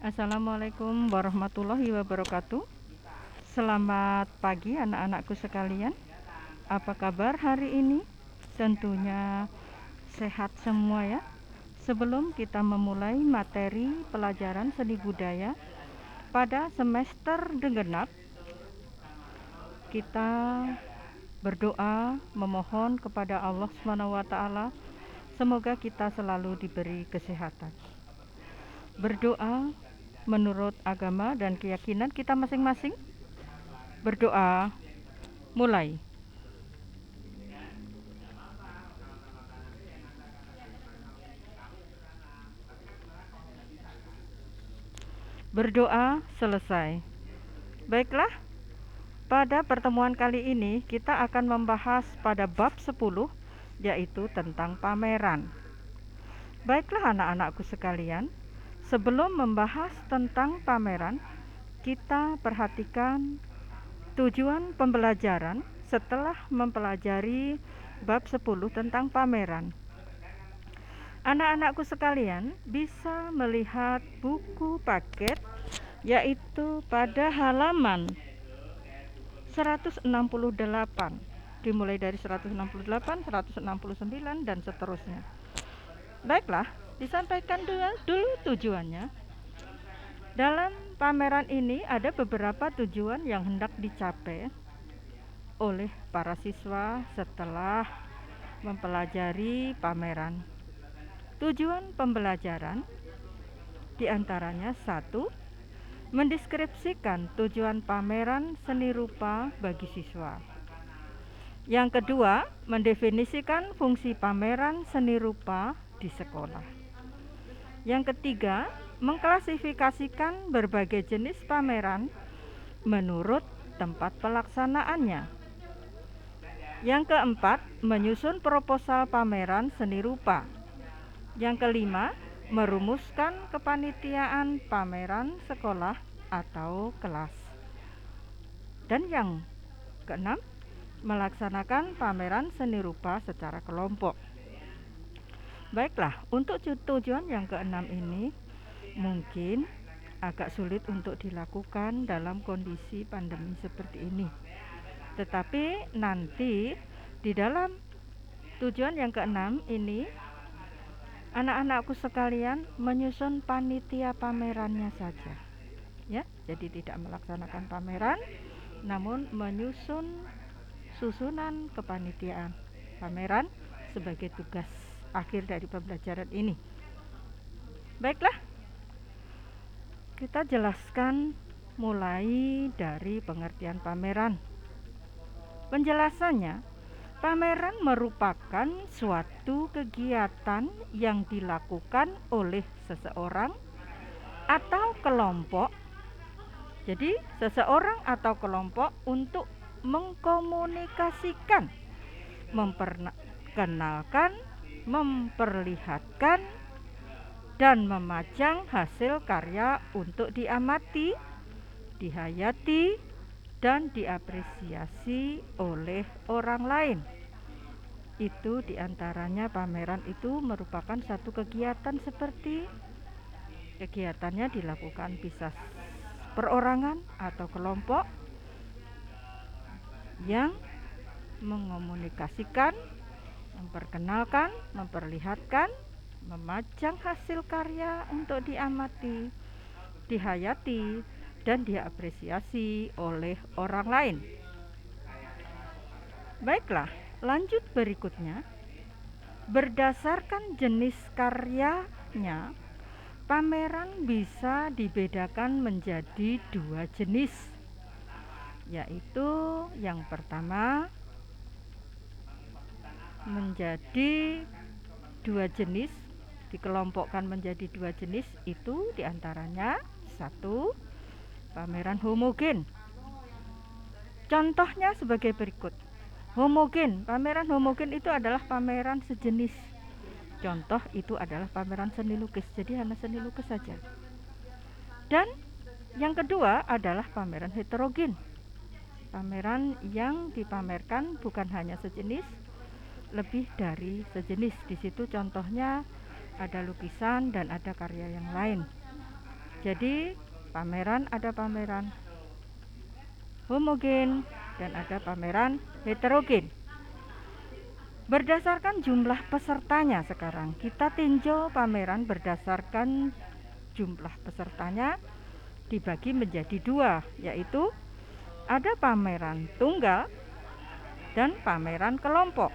Assalamualaikum warahmatullahi wabarakatuh. Selamat pagi anak-anakku sekalian. Apa kabar hari ini? Tentunya sehat semua ya. Sebelum kita memulai materi pelajaran seni budaya pada semester genap, kita berdoa memohon kepada Allah SWT semoga kita selalu diberi kesehatan. Berdoa menurut agama dan keyakinan kita masing-masing. Berdoa mulai. Berdoa selesai. Baiklah, pada pertemuan kali ini kita akan membahas pada bab 10, yaitu tentang pameran. Baiklah anak-anakku sekalian, sebelum membahas tentang pameran, kita perhatikan tujuan pembelajaran setelah mempelajari bab 10 tentang pameran. Anak-anakku sekalian bisa melihat buku paket, yaitu pada halaman 168, dimulai dari 168, 169 dan seterusnya. Baiklah, disampaikan dulu tujuannya. Dalam pameran ini ada beberapa tujuan yang hendak dicapai oleh para siswa setelah mempelajari pameran. Tujuan pembelajaran diantaranya: 1. Mendeskripsikan tujuan pameran seni rupa bagi siswa. Yang kedua, mendefinisikan fungsi pameran seni rupa di sekolah. Yang ketiga, mengklasifikasikan berbagai jenis pameran menurut tempat pelaksanaannya. Yang keempat, menyusun proposal pameran seni rupa. Yang kelima, merumuskan kepanitiaan pameran sekolah atau kelas. Dan yang keenam, melaksanakan pameran seni rupa secara kelompok. Baiklah, untuk tujuan yang keenam ini mungkin agak sulit untuk dilakukan dalam kondisi pandemi seperti ini. Tetapi nanti di dalam tujuan yang keenam ini, anak-anakku sekalian menyusun panitia pamerannya saja. Ya, jadi tidak melaksanakan pameran, namun menyusun susunan kepanitiaan pameran sebagai tugas akhir dari pembelajaran ini. Baiklah, kita jelaskan mulai dari pengertian pameran. Penjelasannya, pameran merupakan suatu kegiatan yang dilakukan oleh seseorang atau kelompok. Jadi, seseorang atau kelompok untuk mengkomunikasikan, memperkenalkan, memperlihatkan, dan memajang hasil karya untuk diamati, dihayati, dan diapresiasi oleh orang lain. Itu diantaranya pameran itu merupakan satu kegiatan seperti kegiatannya dilakukan bisa perorangan atau kelompok yang mengomunikasikan, memperkenalkan, memperlihatkan, memajang hasil karya untuk diamati, dihayati, dan diapresiasi oleh orang lain. Baiklah, lanjut berikutnya. Berdasarkan jenis karyanya, pameran bisa dibedakan menjadi dua jenis, yaitu yang pertama menjadi dua jenis, dikelompokkan menjadi dua jenis, itu diantaranya: 1. Pameran homogen. Contohnya sebagai berikut. Homogen, pameran homogen itu adalah pameran sejenis. Contoh itu adalah pameran seni lukis, jadi hanya seni lukis saja. Dan yang kedua adalah pameran heterogen. Pameran yang dipamerkan bukan hanya sejenis, lebih dari sejenis. Di situ contohnya ada lukisan dan ada karya yang lain. Jadi ada pameran homogen dan ada pameran heterogen. Berdasarkan jumlah pesertanya sekarang kita tinjau pameran berdasarkan jumlah pesertanya dibagi menjadi dua, yaitu ada pameran tunggal dan pameran kelompok.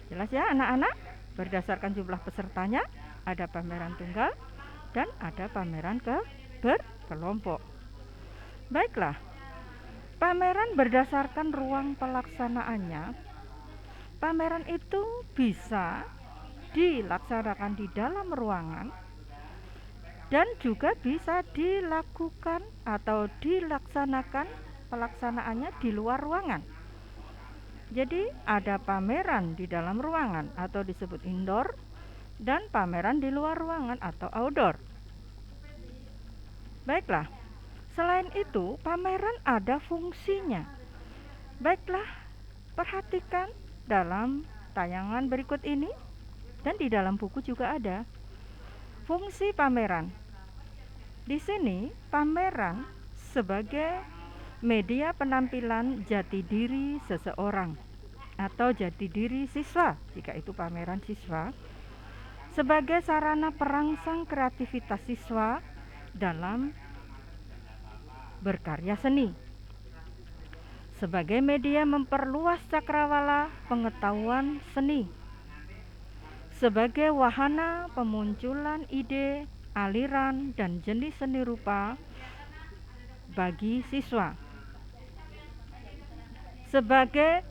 Jelas ya anak-anak? Berdasarkan jumlah pesertanya ada pameran tunggal dan ada pameran berkelompok. Baiklah, pameran berdasarkan ruang pelaksanaannya. Pameran itu bisa dilaksanakan di dalam ruangan dan juga bisa dilakukan atau dilaksanakan pelaksanaannya di luar ruangan. Jadi ada pameran di dalam ruangan atau disebut indoor dan pameran di luar ruangan atau outdoor. Baiklah, selain itu pameran ada fungsinya. Baiklah, perhatikan dalam tayangan berikut ini dan di dalam buku juga ada fungsi pameran. Di sini pameran sebagai media penampilan jati diri seseorang atau jati diri siswa, jika itu pameran siswa, sebagai sarana perangsang kreativitas siswa dalam berkarya seni, sebagai media memperluas cakrawala pengetahuan seni, sebagai wahana pemunculan ide, aliran, dan jenis seni rupa bagi siswa, sebagai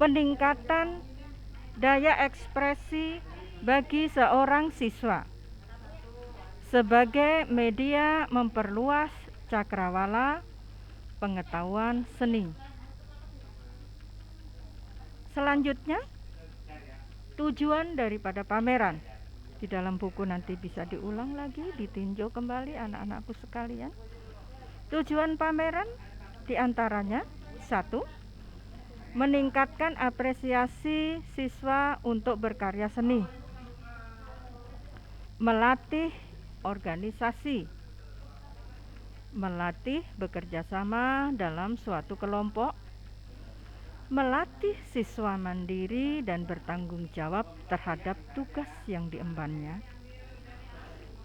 peningkatan daya ekspresi bagi seorang siswa, sebagai media memperluas cakrawala pengetahuan seni. Selanjutnya, tujuan daripada pameran. Di dalam buku nanti bisa diulang lagi, ditinjau kembali anak-anakku sekalian. Tujuan pameran diantaranya: 1. Meningkatkan apresiasi siswa untuk berkarya seni, melatih organisasi, melatih bekerja sama dalam suatu kelompok, melatih siswa mandiri dan bertanggung jawab terhadap tugas yang diembannya,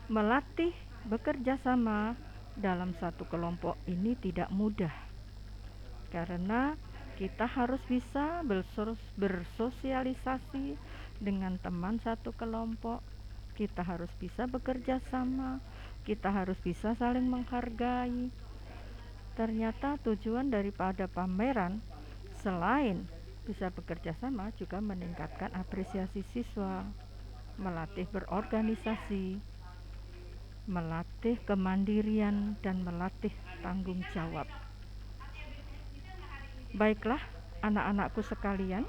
melatih bekerja sama dalam satu kelompok ini tidak mudah, karena kita harus bisa bersosialisasi dengan teman satu kelompok. Kita harus bisa bekerja sama, kita harus bisa saling menghargai. Ternyata tujuan daripada pameran selain bisa bekerja sama juga meningkatkan apresiasi siswa, melatih berorganisasi, melatih kemandirian, dan melatih tanggung jawab. Baiklah anak-anakku sekalian,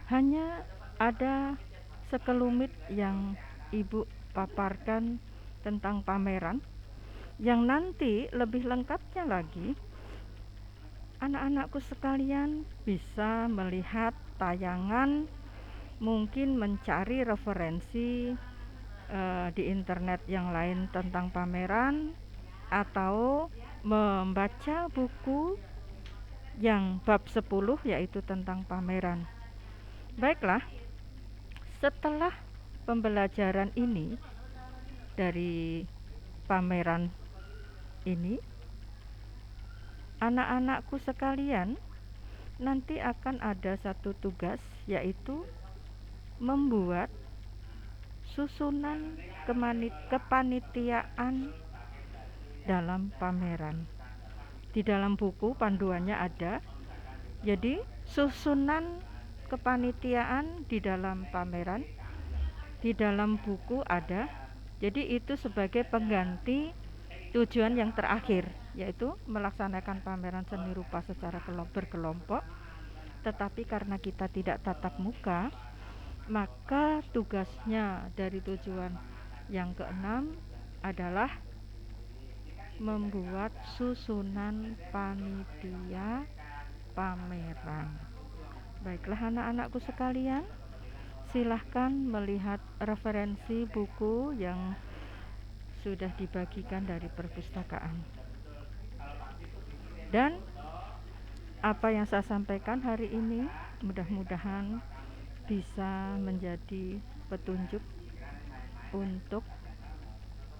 hanya ada sekelumit yang ibu paparkan tentang pameran, yang nanti lebih lengkapnya lagi anak-anakku sekalian bisa melihat tayangan, mungkin mencari referensi di internet yang lain tentang pameran, atau membaca buku yang bab 10 yaitu tentang pameran. Baiklah, setelah pembelajaran ini dari pameran ini, anak-anakku sekalian nanti akan ada satu tugas, yaitu membuat susunan kepanitiaan dalam pameran. Di dalam buku panduannya ada, jadi susunan kepanitiaan di dalam pameran di dalam buku ada. Jadi itu sebagai pengganti tujuan yang terakhir, yaitu melaksanakan pameran seni rupa secara berkelompok. Tetapi karena kita tidak tatap muka, maka tugasnya dari tujuan yang keenam adalah membuat susunan panitia pameran. Baiklah anak-anakku sekalian, silahkan melihat referensi buku yang sudah dibagikan dari perpustakaan. Dan apa yang saya sampaikan hari ini mudah-mudahan bisa menjadi petunjuk untuk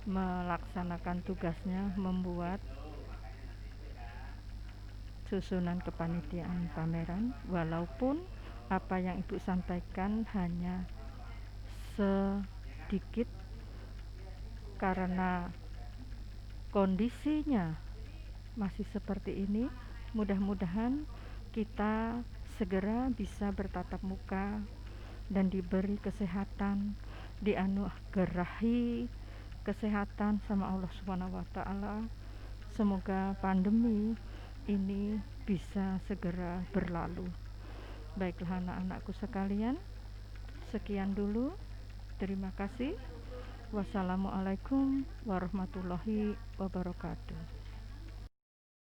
melaksanakan tugasnya membuat susunan kepanitiaan pameran, walaupun apa yang Ibu sampaikan hanya sedikit karena kondisinya masih seperti ini. Mudah-mudahan kita segera bisa bertatap muka dan diberi kesehatan, dianugerahi kesehatan sama Allah Subhanahu wa taala. Semoga pandemi ini bisa segera berlalu. Baiklah anak-anakku sekalian, sekian dulu. Terima kasih. Wassalamualaikum warahmatullahi wabarakatuh.